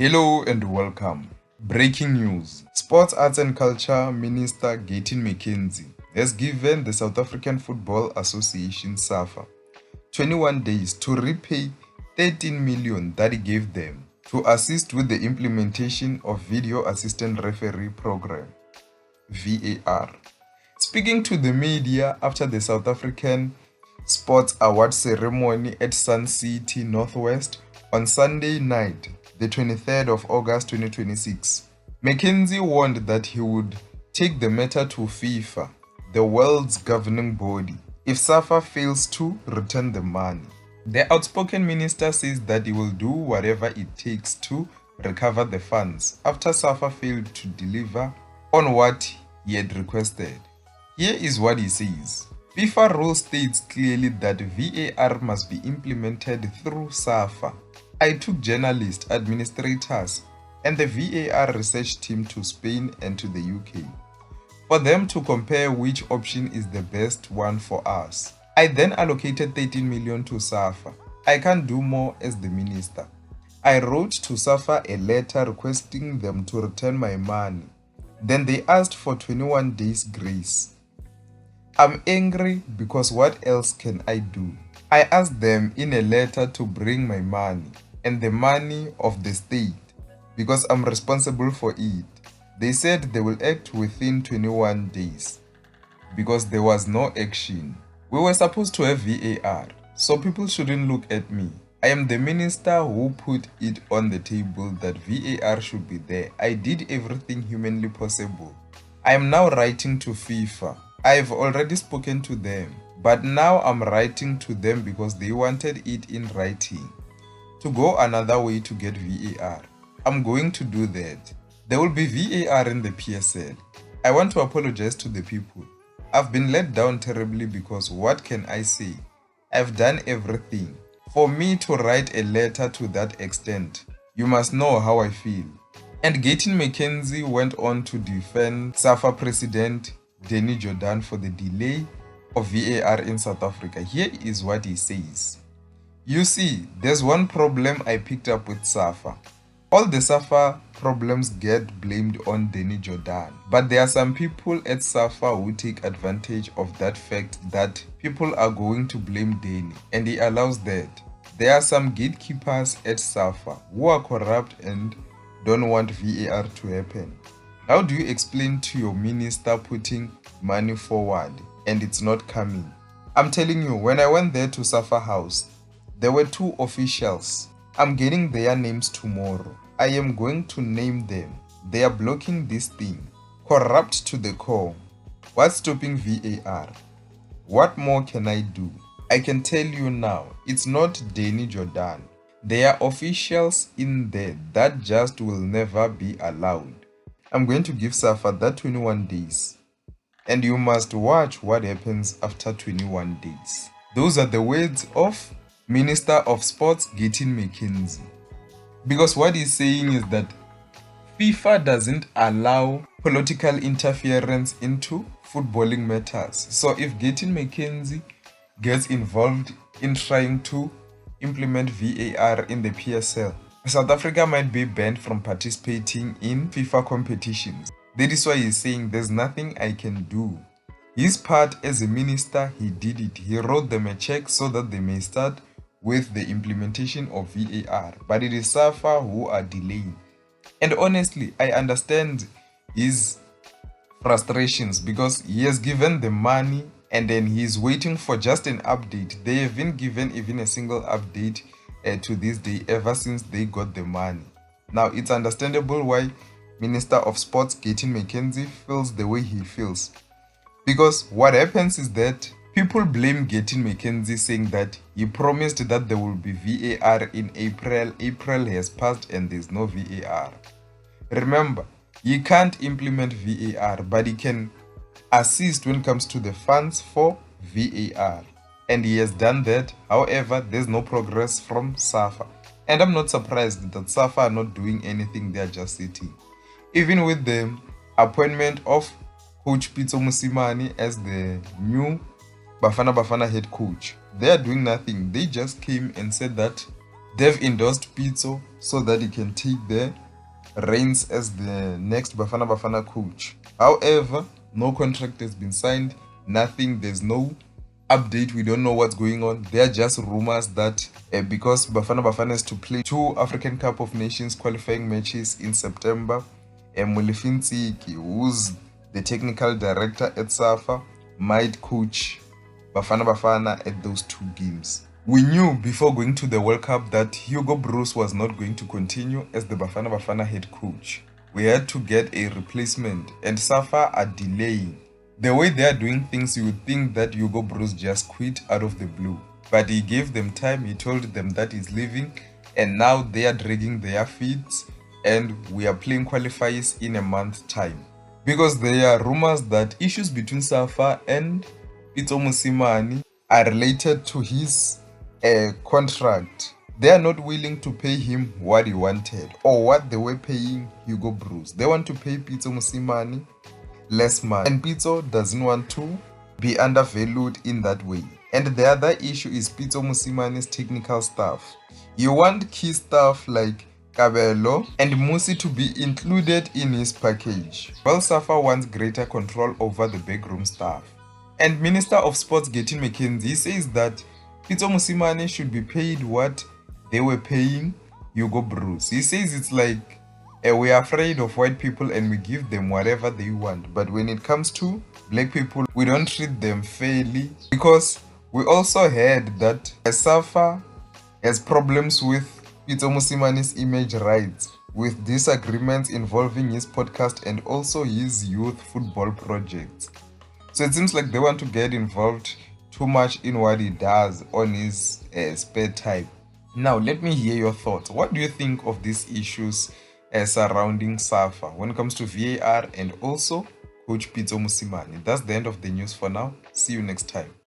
Hello and welcome. Breaking news. Sports, Arts and Culture Minister Gayton McKenzie has given the South African Football Association SAFA 21 days to repay 13 million that he gave them to assist with the implementation of Video Assistant Referee Program VAR. Speaking to the media after the South African Sports Award ceremony at Sun City Northwest on Sunday night, the 23rd of August 2026, McKenzie warned that he would take the matter to FIFA, the world's governing body, if SAFA fails to return the money. The outspoken minister says that he will do whatever it takes to recover the funds after SAFA failed to deliver on what he had requested. Here is what he says. FIFA rule states clearly that VAR must be implemented through SAFA. I took journalists, administrators, and the VAR research team to Spain and to the UK for them to compare which option is the best one for us. I then allocated 13 million to SAFA. I can't do more as the minister. I wrote to SAFA a letter requesting them to return my money. Then they asked for 21 days grace. I'm angry because what else can I do? I asked them in a letter to bring my money and the money of the state because I'm responsible for it. They said they will act within 21 days because there was no action. We were supposed to have VAR, so people shouldn't look at me. I am the minister who put it on the table that VAR should be there. I did everything humanly possible. I am now writing to FIFA. I've already spoken to them, but now I'm writing to them because they wanted it in writing. To go another way to get VAR. I'm going to do that. There will be VAR in the PSL. I want to apologize to the people. I've been let down terribly because what can I say? I've done everything. For me to write a letter to that extent, you must know how I feel. And Gayton McKenzie went on to defend SAFA President Danny Jordaan for the delay of VAR in South Africa. Here is what he says. You see, there's one problem I picked up with SAFA. All the SAFA problems get blamed on Danny Jordaan. But there are some people at SAFA who take advantage of that fact that people are going to blame Danny, and he allows that. There are some gatekeepers at SAFA who are corrupt and don't want VAR to happen. How do you explain to your minister putting money forward and it's not coming? I'm telling you, when I went there to SAFA House, there were two officials. I'm getting their names tomorrow. I am going to name them. They are blocking this thing. Corrupt to the core. What's stopping VAR? What more can I do? I can tell you now, it's not Danny Jordaan. There are officials in there that just will never be allowed. I'm going to give SAFA that 21 days. And you must watch what happens after 21 days. Those are the words of Minister of Sports Gayton McKenzie. Because what he's saying is that FIFA doesn't allow political interference into footballing matters. So if Gayton McKenzie gets involved in trying to implement VAR in the PSL, South Africa might be banned from participating in FIFA competitions. That is why he's saying there's nothing I can do. His part as a minister, he did it. He wrote them a check so that they may start with the implementation of VAR. But it is SAFA who are delaying. And honestly, I understand his frustrations because he has given the money and then he's waiting for just an update. They haven't given even a single update to this day ever since they got the money. Now, it's understandable why Minister of Sports Gayton McKenzie feels the way he feels. Because what happens is that people blame Gayton McKenzie saying that he promised that there will be VAR in April. April has passed and there's no VAR. Remember, he can't implement VAR, but he can assist when it comes to the funds for VAR. And he has done that. However, there's no progress from SAFA. And I'm not surprised that SAFA are not doing anything, they're just sitting. Even with the appointment of Coach Pitso Mosimane as the new Bafana Bafana head coach, they are doing nothing. They just came and said that They've endorsed Pitso so that he can take the reigns as the next Bafana Bafana coach. However, no contract has been signed, nothing, there's no update, we don't know what's going on. They are just rumors that because Bafana Bafana has to play 2 African Cup of Nations qualifying matches in September, McKenzie, who's the technical director at SAFA, might coach Bafana Bafana at those 2 games. We knew before going to the World Cup that Hugo Broos was not going to continue as the Bafana Bafana head coach. We had to get a replacement, and SAFA are delaying. The way they are doing things, you would think that Hugo Broos just quit out of the blue. But he gave them time, he told them that he's leaving, and now they are dragging their feet, and we are playing qualifiers in a month's time. Because there are rumors that issues between SAFA and Pitso Mosimane are related to his contract. They are not willing to pay him what he wanted or what they were paying Hugo Broos. They want to pay Pitso Mosimane less money, and Pitso doesn't want to be undervalued in that way. And the other issue is Pitso Mosimane's technical staff. You want key staff like Kabelo and Musi to be included in his package, while SAFA wants greater control over the backroom staff. And Minister of Sports Gayton McKenzie says that Pitso Mosimane should be paid what they were paying Hugo Broos. He says it's like we're afraid of white people and we give them whatever they want. But when it comes to black people, we don't treat them fairly, because we also heard that SAFA has problems with Pitso Mosimane's image rights, with disagreements involving his podcast and also his youth football projects. So it seems like they want to get involved too much in what he does on his spare time. Now, let me hear your thoughts. What do you think of these issues surrounding SAFA when it comes to VAR and also Coach Pitso Mosimane? That's the end of the news for now. See you next time.